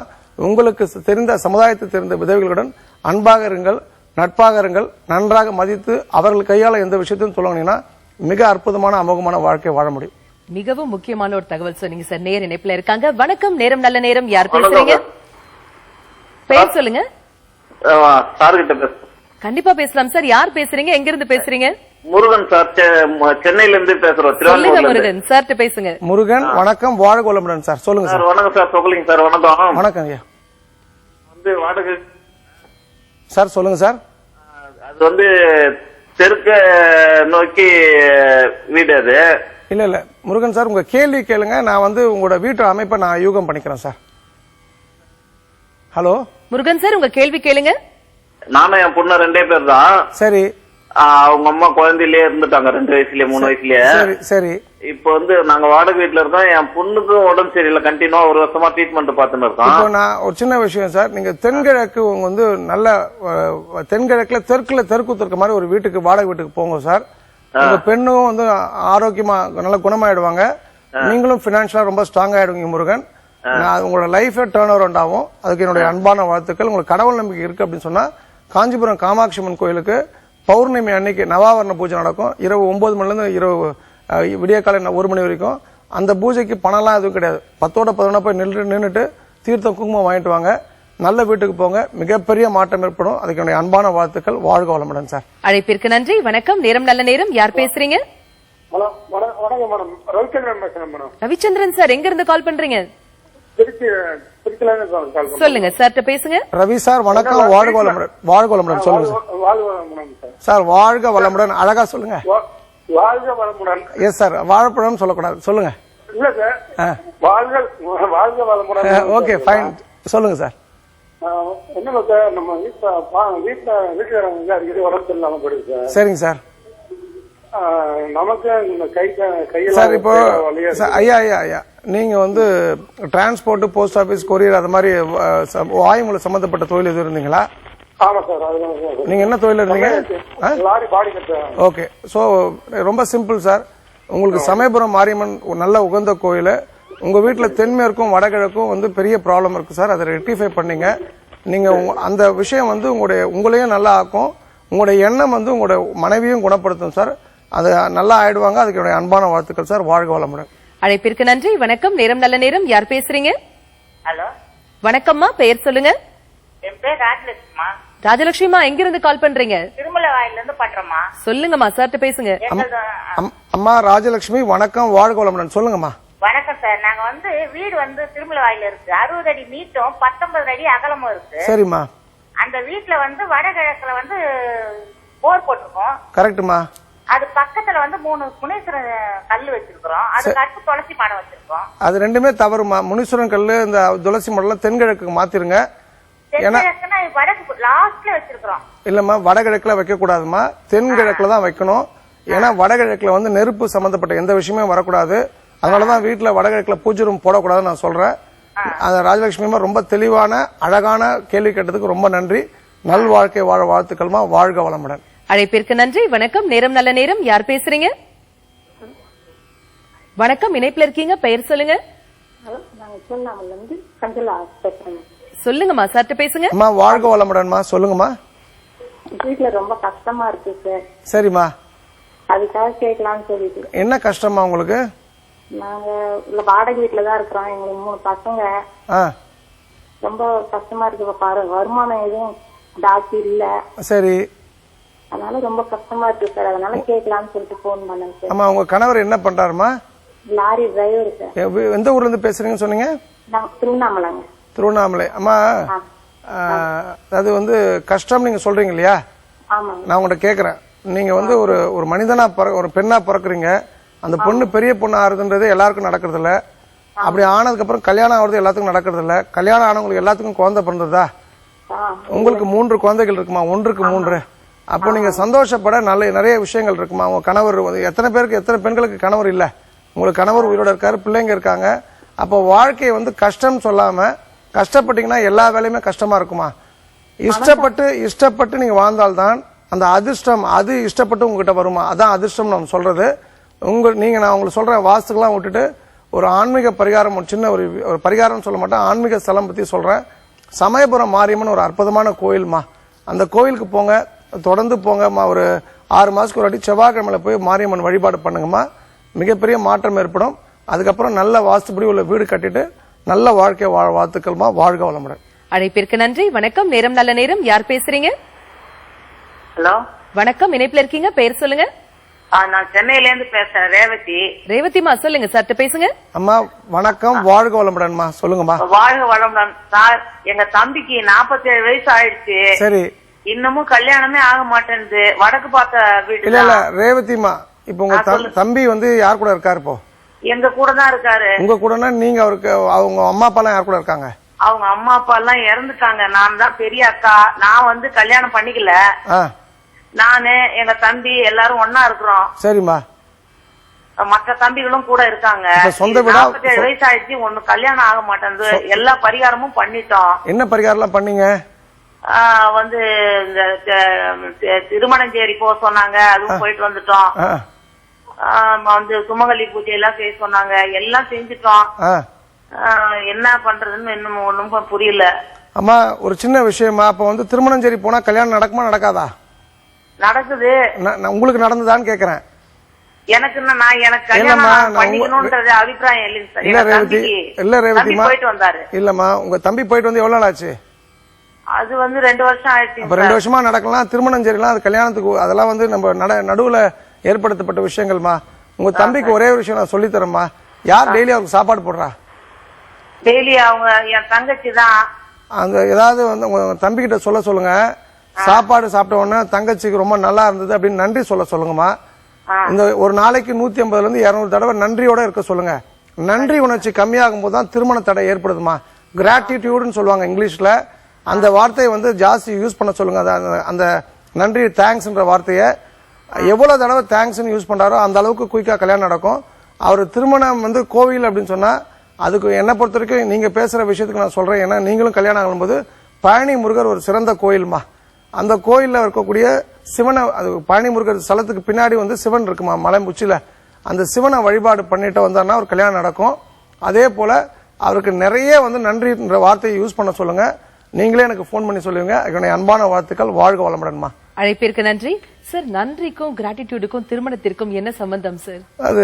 உங்களுக்கு தெரிந்த சமுதாயத்தை தெரிந்த விதவைகளுடன் அன்பாக இருங்கள், நட்பாக இருங்கள், நன்றாக மதித்து அவர்கள் கையால எந்த விஷயத்தையும் சொல்லுங்கன்னா மிக அற்புதமான அமோகமான வாழ்க்கை வாழ முடியும். மிகவும் முக்கியமான ஒரு தகவல் சொன்னீங்க சார். நேர் இணைப்புல இருக்காங்க. வணக்கம், நேரம் நல்ல நேரம். யார் பேசுறீங்க? பேர் சொல்லுங்க. கண்டிப்பா பேசலாம் சார். யார் பேசுறீங்க? எங்க இருந்து பேசுறீங்க? முருகன் சார், சென்னையில இருந்து பேசுறோம். சொல்லுங்க முருகன் சார் பேசுங்க. முருகன் வணக்கம், வாழ்க வளமுடன் சார். சொல்லுங்க சார். வணக்கம் சார். சொல்லுங்க சார். வணக்கம். வணக்கம் ஐயா. வந்து வாடகை சார் சொல்லுங்க சார். அது வந்து தெற்க நோக்கி வீடு. அது இல்ல முருகன் சார், உங்க கேள்வி கேளுங்க. நான் வந்து உங்களோட வீட்டு அமைப்பை நான் யூகம் பண்ணிக்கிறேன் சார். ஹலோ முருகன் சார், உங்க கேள்வி கேளுங்க. நானும் என் பொண்ணு 2 பேர் தான். சரி. அவங்க அம்மா குழந்தையிலேயே இருந்துட்டாங்க, 2 வயசுலயே 3 வயசுலயே. சரி. இப்ப வந்து நாங்க வாடகை வீட்டுல இருக்கோம். என் பொண்ணுக்கும் உடம்பு சரியில்லை, கண்டினியூவா 1 வருஷமா ட்ரீட்மெண்ட் பார்த்துன்னு இருக்கோம். இப்போ நான் ஒரு சின்ன விஷயம் சார், நீங்க தென்கிழக்கு உங்க வந்து நல்ல தென்கிழக்குல தெற்குத்து இருக்க மாதிரி ஒரு வீட்டுக்கு வாடகை வீட்டுக்கு போங்க சார். உங்க பெண்ணும் வந்து ஆரோக்கியமா நல்ல குணமாயிடுவாங்க. நீங்களும் பினான்சியலா ரொம்ப ஸ்ட்ராங் ஆயிடுவீங்க முருகன். உங்களோட லைஃபே டர்ன் அரவுண்ட் ஆகும். அதுக்கு என்னுடைய அன்பான வாழ்த்துக்கள். உங்களுக்கு கடவுள் நம்பிக்கை இருக்கு அப்படின்னு சொன்னா காஞ்சிபுரம் காமாட்சி அம்மன் கோயிலுக்கு பௌர்ணமி அன்னைக்கு நவாவரண பூஜை நடக்கும். இரவு 9 மணில இருந்து இரவு விடிய காலை 1 மணி வரைக்கும். அந்த பூஜைக்கு பணம்லாம் எதுவும் கிடையாது. 10ஓட 11 போய் நின்றுட்டு தீர்த்தம் குங்குமம் வாங்கிட்டு வாங்க. நல்ல வீட்டுக்கு போங்க. மிகப்பெரிய மாற்றம் ஏற்படும். அதுக்கு என்னுடைய அன்பான வாழ்த்துக்கள். வாழ்க வளமுடன் சார். அழைப்பிற்கு நன்றி. வணக்கம், நேரம் நல்ல நேரம். யார் பேசுறீங்க? வணக்கம் மேடம், ரவிச்சந்திரன் பேசுறேன் மேடம். ரவிச்சந்திரன் சார், எங்க இருந்து கால் பண்றீங்க? சொல்லுங்க சார் பேசுங்க. ரவி சார் வணக்கம், வாழ்க வளமுடன். வாழ்க வளமுடன் சொல்லுங்க சார். வாழ்க வளமுடன் அழகா சொல்லுங்க. வாழ்க வளமுடன். எஸ் சார், வாழைப்பழம் சொல்லக்கூடாது, சொல்லுங்க. இல்ல சார், வாழ்க வளமுடன். ஓகே ஃபைன், சொல்லுங்க சார். என்ன சார், நம்ம வீட்டுல அடிக்கடி உடம்பு சரியில்லாம போயிடுது சார். சரிங்க சார். நமக்கு இந்த கையில சார் இப்போ ஐயா நீங்க வந்து டிரான்ஸ்போர்ட், போஸ்ட் ஆபீஸ், கொரியர் அது மாதிரி வாயுமூல சம்பந்தப்பட்ட தொழில் எதுவும் இருந்தீங்களா? ஆமா சார். நீங்க என்ன தொழில் இருந்தீங்க? லாரி பாடி கட்ட. ஓகே, சோ ரொம்ப சிம்பிள் சார். உங்களுக்கு சமயபுரம் மாரியம்மன் நல்ல உகந்த கோயில். உங்க வீட்டுல தென்மேற்கும் வடகிழக்கும் வந்து பெரிய ப்ராப்ளம் இருக்கு சார். அதை ரெக்டிஃபை பண்ணீங்க. நீங்க அந்த விஷயம் வந்து உங்களையும் நல்லா ஆக்கும். உங்களுடைய எண்ணம் வந்து உங்களுடைய மனைவியும் குணப்படுத்தும் சார். அது நல்லா ஆயிடுவாங்க. அதுக்கு என்னுடைய அன்பான வாழ்த்துக்கள் சார். வாழ்க வளமுடன். அழைப்பிற்கு நன்றி. வணக்கம், நேரம் நல்ல நேரம். யார் பேசுறீங்க? ஹலோ வணக்கம்மா, பெயர் சொல்லுங்க. என் பேர் ராஜலட்சுமா. ராஜலட்சுமிமா, எங்க இருந்து கால் பண்றீங்க? திருமலவாயில இருந்து பண்றோமா. சொல்லுங்கம்மா சார் பேசுங்க. அம்மா ராஜலட்சுமி வணக்கம், வாழ்க வளமுடன். சொல்லுங்கம்மா. வணக்கம் சார். நாங்க வந்து வீடு வந்து திருமலவாயில இருக்கு. 60 அடி நீட்டும் 19 அடி அகலமும் இருக்கு. சரிம்மா. அந்த வீட்டுல வந்து வடகிழக்குல வந்து போர் போட்டிருக்கோம். கரெக்ட்மா. அது பக்கத்துல வந்து 3 முனீஸ்வரன் கல்லு வச்சிருக்கிறோம். அதுக்கு அடுத்து துளசி மாடம் வச்சிருக்கோம். அது ரெண்டுமே தவறுமா. முனீஸ்வரன் கல்லு இந்த துளசி மாடம் தென்கிழக்கு மாத்திருங்க. வடக்கு லாஸ்ட்ல வச்சிருக்கிறோம். இல்லம்மா, வடகிழக்குல வைக்க கூடாதுமா, தென்கிழக்குல தான் வைக்கணும். ஏன்னா வடகிழக்குல வந்து நெருப்பு சம்பந்தப்பட்ட எந்த விஷயமே வரக்கூடாது. அதனாலதான் வீட்டுல வடகிழக்குல பூஜை ரூம் போடக்கூடாதுன்னு நான் சொல்றேன். அந்த ராஜலட்சுமிமா ரொம்ப தெளிவான அழகான கேள்வி கேட்டதுக்கு ரொம்ப நன்றி. நல் வாழ்க்கை வாழ வாழ்த்துக்கள்மா. வாழ்க வளமுடன். அழைப்பிற்கு நன்றி. வணக்கம், நேரம் நல்ல நேரம். யார் பேசுறீங்க? வணக்கம், இணைப்புல இருக்கீங்க. பெயர் சொல்லுங்க. சொல்லுங்கம்மா சார் பேசுங்க. அம்மா வாழ்க வளமுடன்மா. சொல்லுங்கம்மா. வீட்டுல ரொம்ப கஷ்டமா இருக்கு சார். சரிம்மா. அதுக்காக கேட்கலாம்னு சொல்லிட்டு. என்ன கஷ்டமா உங்களுக்கு? நாங்க வாடகை வீட்டுலதான் இருக்கிறோம். எங்களுக்கு 3 பசங்க. ரொம்ப கஷ்டமா இருக்கு. பாரு, வருமானம் எதுவும் ஜாஸ்தி இல்ல. சரி, அதனால ரொம்ப கஷ்டமா இருக்கு சார். அதனால கேட்கலாம்னு சொல்லிட்டு போன் பண்ணேன் சார். ஆமா, உங்க கணவர் என்ன பண்றாருமா? Lorry driver sir. எந்த ஊர்ல இருந்து பேசுறீங்கன்னு சொன்னீங்க? திருவண்ணாமலைங்க. திருவண்ணாமலை. அம்மா, அது வந்து கஷ்டம் நீங்க சொல்றீங்க இல்லையா? நான் உங்கள்கிட்ட கேக்குறேன். நீங்க வந்து ஒரு மனிதனா ஒரு பெண்ணா பிறக்குறீங்க. அந்த பொண்ணு பெரிய பொண்ணு ஆறுதுன்றது எல்லாருக்கும் நடக்கிறது இல்ல. அப்படி ஆனதுக்கு அப்புறம் கல்யாணம் ஆகுறது எல்லாத்துக்கும் நடக்கிறது இல்ல. கல்யாணம் ஆனவங்களுக்கு எல்லாத்துக்கும் குழந்தை பிறந்ததா? உங்களுக்கு 3 குழந்தைகள் இருக்குமா? 1க்கு 3. அப்போ நீங்க சந்தோஷப்பட நிறைய விஷயங்கள் இருக்குமா? உங்க கணவர் எத்தனை பெண்களுக்கு கணவர் இல்ல? உங்களுக்கு கணவர் உயிரோட இருக்காரு, பிள்ளைங்க இருக்காங்க. அப்போ வாழ்க்கையை வந்து கஷ்டம் சொல்லாம, கஷ்டப்பட்டீங்கன்னா எல்லா வேலையுமே கஷ்டமா இருக்குமா? இஷ்டப்பட்டு நீங்க வாழ்ந்தால்தான் அந்த அதிர்ஷ்டம் அது இஷ்டப்பட்டு உங்ககிட்ட வருமா? அதான் அதிர்ஷ்டம் நம்ம சொல்றது. நான் உங்களுக்கு சொல்றேன், வாஸ்துக்கெல்லாம் விட்டுட்டு ஒரு ஆன்மீக பரிகாரம், ஒரு சின்ன ஒரு பரிகாரம் சொல்ல மாட்டேன், ஆன்மீக ஸ்தலம் பத்தி சொல்றேன். சமயபுரம் மாரியம்மன் ஒரு அற்புதமான கோயில்மா. அந்த கோயிலுக்கு போங்க, தொடர்ந்து போங்கம்மா. ஒரு 6 மாசத்துக்கு ஒரு வாட்டி செவ்வாய்க்கிழமையில போய் மாரியம்மன் வழிபாடு பண்ணுங்கம்மா. மிகப்பெரிய மாற்றம் ஏற்படும். அதுக்கப்புறம் நல்ல வாஸ்துபடி உள்ள வீடு கட்டிட்டு நல்ல வாழ்க்கை வாழ்த்துக்கள்மா. வாழ்க வளமுடன். அழைப்பிற்கு நன்றி. வணக்கம், நேரம் நல்ல நேரம். யார் பேசுறீங்க? ஹலோ, வணக்கம். இணைப்புல இருக்கீங்க, பேர் சொல்லுங்க. நான் சென்னையில இருந்து பேசுறேன், ரேவதி. ரேவதிமா, சொல்லுங்க சார், பேசுங்க. அம்மா வணக்கம், வாழ்க வளமுடன்மா. சொல்லுங்கம்மா. வாழ்க வளமுடன் சார். எங்க தம்பிக்கு 47 வயசு ஆயிடுச்சு. சரி, இன்னமும் கல்யாணமே ஆக மாட்டேங்குது. வடக்கு பார்த்த வீடு. இல்ல ரேவதிமா, இப்ப உங்க தம்பி வந்து யார் கூட இருக்காரு? இப்போ எங்க கூட தான் இருக்காரு. உங்க கூடனா நீங்க அவருக்கு அவங்க அம்மா அப்பா எல்லாம் யார் கூட இருக்காங்க? அவங்க அம்மா அப்பா எல்லாம் இறந்துட்டாங்க. நான் தான் பெரிய அக்கா. நான் வந்து கல்யாணம் பண்ணிக்கல. நானு எங்க தம்பி எல்லாரும் ஒன்னா இருக்கிறோம். சரிம்மா. மற்ற தம்பிகளும் கூட இருக்காங்க. 47 வயசு ஆயிடுச்சு, ஒண்ணு கல்யாணம் ஆக மாட்டேங்குது. எல்லா பரிகாரமும் பண்ணிட்டோம். என்ன பரிகாரம் எல்லாம் பண்ணீங்க? வந்து இந்த திருமணஞ்சேரி போக சொன்னாங்க, அதுவும் போயிட்டு வந்துட்டோம். வந்து சுமங்கலி பூஜை எல்லாம் செய்ய சொன்னாங்க, எல்லாம் செஞ்சுட்டோம். என்ன பண்றதுன்னு இன்னும் ஒண்ணும் புரியல. அம்மா, ஒரு சின்ன விஷயமா, அப்ப வந்து திருமணஞ்சேரி போனா கல்யாணம் நடக்குமா நடக்காதா? நடக்குது. உங்களுக்கு நடந்ததான்னு கேக்குறேன். எனக்கு கல்யாணம் பண்ணிக்கணும்ன்றது அபிப்பிராயம் இல்ல ரேவதிமா. போயிட்டு வந்தாரு. இல்லம்மா, உங்க தம்பி போயிட்டு வந்து எவ்வளவு நாள் ஆச்சு? அது வந்து 2 வருஷம் ஆயிடுச்சு. 2 வருஷமா நடக்கலாம். திருமணஞ்சேரிலாம் அது கல்யாணத்துக்கு அதெல்லாம் வந்து நம்ம நடுவுல ஏற்படுத்தப்பட்ட விஷயங்கள்மா. உங்க தம்பிக்கு ஒரே ஒரு விஷயம் நான் சொல்லி தரேம்மா. யார் டெய்லி அவருக்கு சாப்பாடு போடுறா? டெய்லி அவங்க என் தங்கச்சி தான். அந்த ஏதாவது வந்து உங்க தம்பி கிட்ட சொல்லுங்க. சாப்பாடு சாப்பிட்ட உடனே தங்கச்சிக்கு ரொம்ப நல்லா இருந்தது அப்படின்னு நன்றி சொல்லுங்கம்மா. இந்த ஒரு நாளைக்கு 150 இருந்து 200 தடவை நன்றியோட இருக்க சொல்லுங்க. நன்றி உணர்ச்சி கம்மியாகும் போது தான் திருமண தடை ஏற்படுதுமா. கிராட்டிடியூட்னு சொல்லுவாங்க இங்கிலீஷ்ல. அந்த வார்த்தையை வந்து ஜாஸ்தி யூஸ் பண்ண சொல்லுங்க. அந்த நன்றி, தேங்க்ஸ்ன்ற வார்த்தையை எவ்வளவு தடவை தேங்க்ஸ்ன்னு யூஸ் பண்றாரோ அந்த அளவுக்கு குயிக்கா கல்யாணம் நடக்கும். அவர் திருமணம் வந்து கோவில் அப்படின்னு சொன்னா, அதுக்கு என்ன பொறுத்த வரைக்கும் நீங்க பேசுற விஷயத்துக்கு நான் சொல்றேன். ஏன்னா நீங்களும் கல்யாணம் ஆகும்போது பழனி முருகர் ஒரு சிறந்த கோயில்மா. அந்த கோயில்ல இருக்கக்கூடிய சிவனை, அது பழனி முருகர் ஸ்தலத்துக்கு பின்னாடி வந்து சிவன் இருக்குமா மலை உச்சியில. அந்த சிவனை வழிபாடு பண்ணிட்டு வந்தாருன்னா ஒரு கல்யாணம் நடக்கும். அதே போல அவருக்கு நிறைய வந்து நன்றின்ற வார்த்தையை யூஸ் பண்ண சொல்லுங்க. நீங்களே எனக்கு போன் பண்ணி சொல்லுங்க. என்னுடைய அன்பான வாழ்த்துக்கள். வாழ்க வளமுடன்மா. அழைப்பிற்கு நன்றி சார். நன்றிக்கும் கிராட்டிடியூடுக்கும் திருமணத்திற்கும் என்ன சம்பந்தம் சார்? அது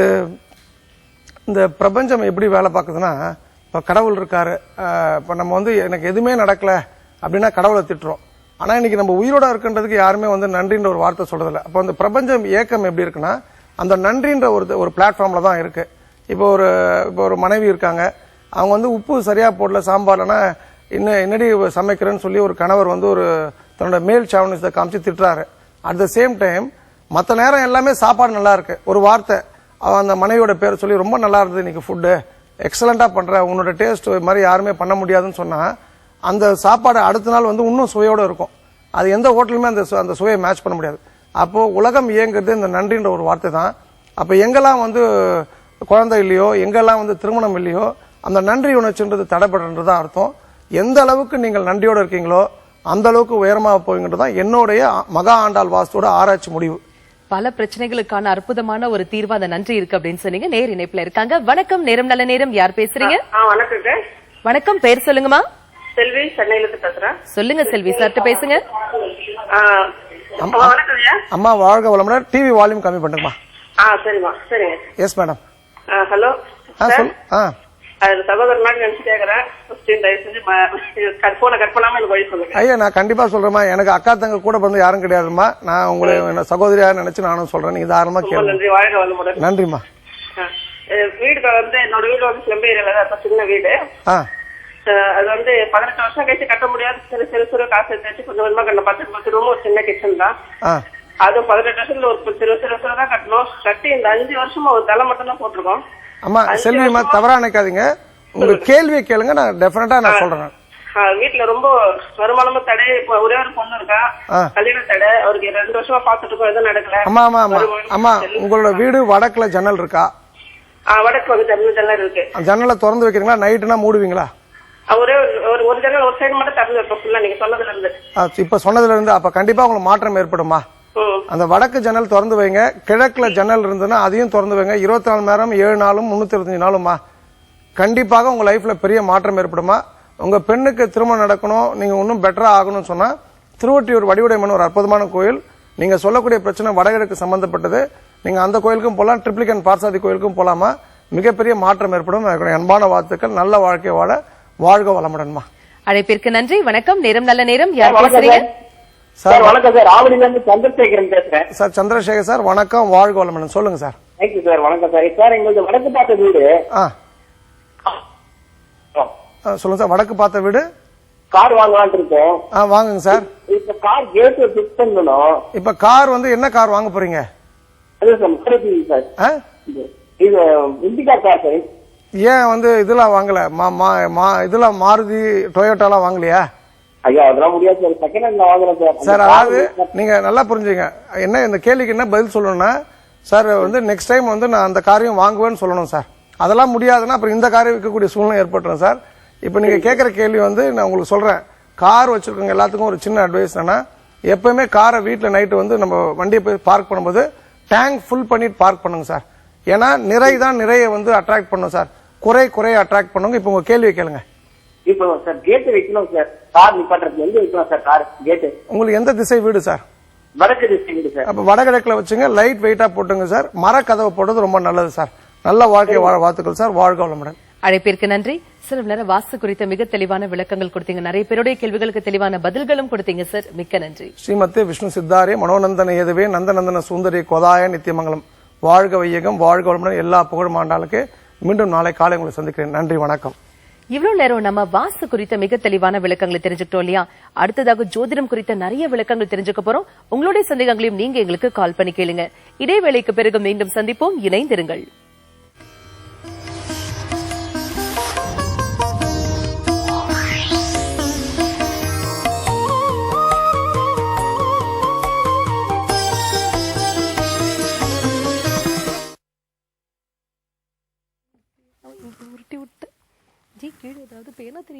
இந்த பிரபஞ்சம் எப்படி வேலை பார்க்குதுன்னா, இப்ப கடவுள் இருக்காரு. இப்ப நம்ம வந்து எனக்கு எதுவுமே நடக்கல அப்படின்னா கடவுளை திட்டுறோம். ஆனா இன்னைக்கு நம்ம உயிரோட இருக்குன்றதுக்கு யாருமே வந்து நன்றின்ற ஒரு வார்த்தை சொல்றதில்ல. அப்ப அந்த பிரபஞ்சம் இயக்கம் எப்படி இருக்குன்னா, அந்த நன்றின்ற ஒரு பிளாட்ஃபார்ம்ல தான் இருக்கு. இப்போ ஒரு மனைவி இருக்காங்க, அவங்க வந்து உப்பு சரியா போடல சாம்பார்லன்னா என்னடி சமைக்கிறேன்னு சொல்லி ஒரு கணவர் வந்து ஒரு தன்னோட மேல் சாவனிசத்தை காமிச்சு திட்டுறாரு. அட் த சேம் டைம் மற்ற நேரம் எல்லாமே சாப்பாடு நல்லா இருக்கு. ஒரு வார்த்தை அந்த மனைவியோட பேர் சொல்லி ரொம்ப நல்லா இருந்தது இன்னைக்கு ஃபுட்டு, எக்ஸலண்டா பண்ற, உன்னோட டேஸ்ட் மாதிரி யாருமே பண்ண முடியாதுன்னு சொன்னா அந்த சாப்பாடு அடுத்த நாள் வந்து இன்னும் சுவையோட இருக்கும். அது எந்த ஹோட்டலுமே அந்த சுவையை மேட்ச் பண்ண முடியாது. அப்போ உலகம் இயங்குறது இந்த நன்றின்ற ஒரு வார்த்தை தான். அப்ப எங்கெல்லாம் வந்து குழந்தை இல்லையோ, எங்கெல்லாம் வந்து திருமணம் இல்லையோ, அந்த நன்றி உணர்ச்சின்றது தடைபடுறதுதான் அர்த்தம். எந்த அளவுக்கு நீங்கள் நன்றியோட இருக்கீங்களோ அந்த அளவுக்கு உயரமாக போவீங்கன்றதான் என்னுடைய மகா ஆண்டாள் வாஸ்துவோட ஆராய்ச்சி முடிவு. பல பிரச்சனைகளுக்கான அற்புதமான ஒரு தீர்வு அந்த நன்றி இருக்கு அப்படின்னு சொன்னீங்க. நேர் இணைப்புல இருக்காங்க. வணக்கம், நேரம் நல்ல நேரம். யார் பேசுறீங்க? வணக்கங்க. வணக்கம், பேர் சொல்லுங்கம்மா. செல்வி, சென்னையில இருந்து பேசுறேன். சொல்லுங்க செல்வி, சார்ட்ட பேசுங்க. வணக்கம்யா. அம்மா வாழ்க வளமுடன். டிவி வால்யூம் கம்மி பண்ணுங்கம்மா. சரிம்மா, சரிங்க. Yes madam. ஹலோ சொல். சகோதரர் மாதிரி நினைச்சு கேக்குறேன். தயவு செஞ்சு போனை கட் பண்ணாம எனக்கு வழி சொல்லுங்க. ஐயா நான் கண்டிப்பா சொல்றேம்மா. எனக்கு அக்கா தங்க கூட வந்து யாரும் கிடையாதுமா. நான் உங்களை சகோதரியா நினைச்சு நானும் சொல்றேன். நீங்க தாராளமா கேளுங்க. நன்றி, வாழ்க வளமுடன். நன்றிம்மா. வீடு வந்து என்னோட வீடு வந்து ஸ்லம் ஏரியால தான், சின்ன வீடு. அது வந்து 18 வருஷம் கழிச்சு கட்ட முடியாது. சிறு காசு எடுத்து கொஞ்சம் கொஞ்சமா கட்டணும். 10 ரூம் ஒரு சின்ன கிச்சன் தான். அது 18 வருஷத்துல ஒரு சிறு வருஷம் தான் கட்டணும். கட்டி இந்த 5 வருஷமா ஒரு தலை மட்டும் தான் போட்டிருக்கோம். அம்மா செல்விமா தவறா நினைக்காதீங்க. உங்க கேள்வியை கேளுங்க, நான் டெஃபினட்டா நான் சொல்றேன். வீட்டுல ரொம்ப வருமானமும் தடை. ஒரே ஒரு பொண்ணு இருக்கா, கல்யாண தடை. அவருக்கு 2 வருஷமா பாத்துட்டு இருக்கோம், எதுவும் நடக்கல. அம்மா அம்மா அம்மா அம்மா உங்களோட வீடு வடக்குல ஜன்னல் இருக்கா? வடக்கு வந்து ஜன்னல் இருக்கு. ஜன்னலை திறந்து வைக்கிறீங்களா? நைட்டுனா மூடுவீங்களா? ஒரே ஒரு ஜன்னல் ஒரு சைடு மட்டும் திறந்து வைப்போம் ஃபுல்லா. நீங்க சொன்னதுல இருந்து இப்ப சொன்னதுல இருந்து அப்ப கண்டிப்பா உங்களுக்கு மாற்றம் ஏற்படுமா? அந்த வடக்கு ஜன்னல் திறந்து வைங்க. கிழக்குல ஜன்னல் இருந்ததுன்னா அதையும் திறந்து வைங்க. 24 மணி நேரம் 7 நாளும் 365 நாளும்மா கண்டிப்பாக உங்க லைஃப்ல பெரிய மாற்றம் ஏற்படுமா? உங்க பெண்ணுக்கு திருமணம் நடக்கணும், நீங்க இன்னும் பெட்டரா ஆகணும்னு சொன்னா திருவொற்றியூர் வடிவுடைமன் ஒரு அற்புதமான கோயில். நீங்க சொல்லக்கூடிய பிரச்சனை வடகிழக்கு சம்பந்தப்பட்டது. நீங்க அந்த கோயிலுக்கும் போலாம், ட்ரிப்ளிகன் பார்சாதி கோயிலுக்கும் போலாமா. மிகப்பெரிய மாற்றம் ஏற்படும். அன்பான வாழ்த்துக்கள். நல்ல வாழ்க்கை வாழ வாழ்க வளமுடன்மா. அழைப்பிற்கு நன்றி. வணக்கம். நேரம் நல்ல நேரம். யார் பேசுறீங்க? சார் வணக்கம் சார். ஆவடியில இருந்து சந்திரசேகரன் பேசுறேன். சார் சந்திரசேகர் சார் வணக்கம். வாழ்க வளமுடன். சொல்லுங்க சார். Thank you sir. வணக்கம் சார். சார் எங்களுக்கு வடக்கு பார்த்த வீடு. சொல்லுங்க சார். வடக்கு பார்த்த வீடு கார் வாங்கலாம்னு இருக்கோம். வாங்குங்க சார். இப்ப கார் கேட் ஃபிக்ஸ் பண்ணணும். இப்ப கார் வந்து என்ன கார் வாங்க போறீங்க? சார் இது இண்டிகா கார் சார். ஏன் வந்து இதெல்லாம் வாங்கல? இதெல்லாம் மாருதி டொயோட்டாலாம் வாங்கலையா? ஐயா அதெல்லாம் முடியாது சார். செகண்ட் ஹேண்ட்ல வாங்குறேன் சார். சார் அதாவது நீங்க நல்லா புரிஞ்சுங்க. என்ன இந்த கேள்விக்கு என்ன பதில் சொல்லணும்னா, சார் வந்து நெக்ஸ்ட் டைம் வந்து நான் அந்த காரையும் வாங்குவேன்னு சொல்லணும் சார். அதெல்லாம் முடியாதுன்னா அப்புறம் இந்த காரை விற்கக்கூடிய சூழ்நிலை ஏற்பட்டுரும் சார். இப்ப நீங்க கேட்கிற கேள்வி வந்து நான் உங்களுக்கு சொல்றேன். கார் வச்சிருக்கவங்க எல்லாத்துக்கும் ஒரு சின்ன அட்வைஸ் என்னன்னா, எப்பவுமே காரை வீட்டுல நைட்டு வந்து நம்ம வண்டியை போய் பார்க் பண்ணும்போது டேங்க் ஃபுல் பண்ணிட்டு பார்க் பண்ணுங்க சார். ஏன்னா நிறை தான் நிறைய வந்து அட்ராக்ட் பண்ணும் சார். குறைய அட்ராக்ட் பண்ணுங்க. இப்ப உங்க கேள்வியை கேளுங்க. இப்போ சார் கேட் வைக்கணும் சார். கார் நிப்பாட்டுறது எங்க வைக்கணும் சார்? கார் கேட் உங்களுக்கு எந்த திசை வீடு சார்? வடக்கு திசை வீடு சார். அப்ப வடகிழக்குல வச்சுங்க. லைட் வெயிட்டா போட்டுங்க சார். மரக்கதவை போடுறது ரொம்ப நல்லது சார். நல்ல வாழ்க்கை வாழ வாழ்த்துக்கள் சார். வாழ்க வளமுடன். அழைப்பிற்கு நன்றி. சில நேரம் வாஸ்து குறித்த மிக தெளிவான விளக்கங்கள் கொடுத்தீங்க. நிறைய பேருடைய கேள்விகளுக்கு தெளிவான பதில்களும் கொடுத்தீங்க சார். மிக்க நன்றி. ஸ்ரீமத்தே விஷ்ணு சித்தாரே மனோநந்தன ஏதுவே நந்தநந்தன சுந்தரி கோதாய நித்தியமங்கலம். வாழ்க வையகம். வாழ்க வளமுடன். எல்லா புகழும் ஆண்டாளுக்கு. மீண்டும் நாளை காலை உங்களை சந்திக்கிறேன். நன்றி, வணக்கம். இவ்வளவு நேரம் நம்ம வாஸ்து குறித்த மிக தெளிவான விளக்கங்களை தெரிஞ்சுக்கிட்டோம் இல்லையா? அடுத்ததாக ஜோதிடம் குறித்த நிறைய விளக்கங்கள் தெரிஞ்சுக்க போறோம். உங்களுடைய சந்தேகங்களையும் நீங்க எங்களுக்கு கால் பண்ணி கேளுங்க. இடைவேளைக்கு பிறகு மீண்டும் சந்திப்போம். இணைந்திருங்கள். உருட்டி விட்டு கீழே ஏதாவது பேனா தெரியுது.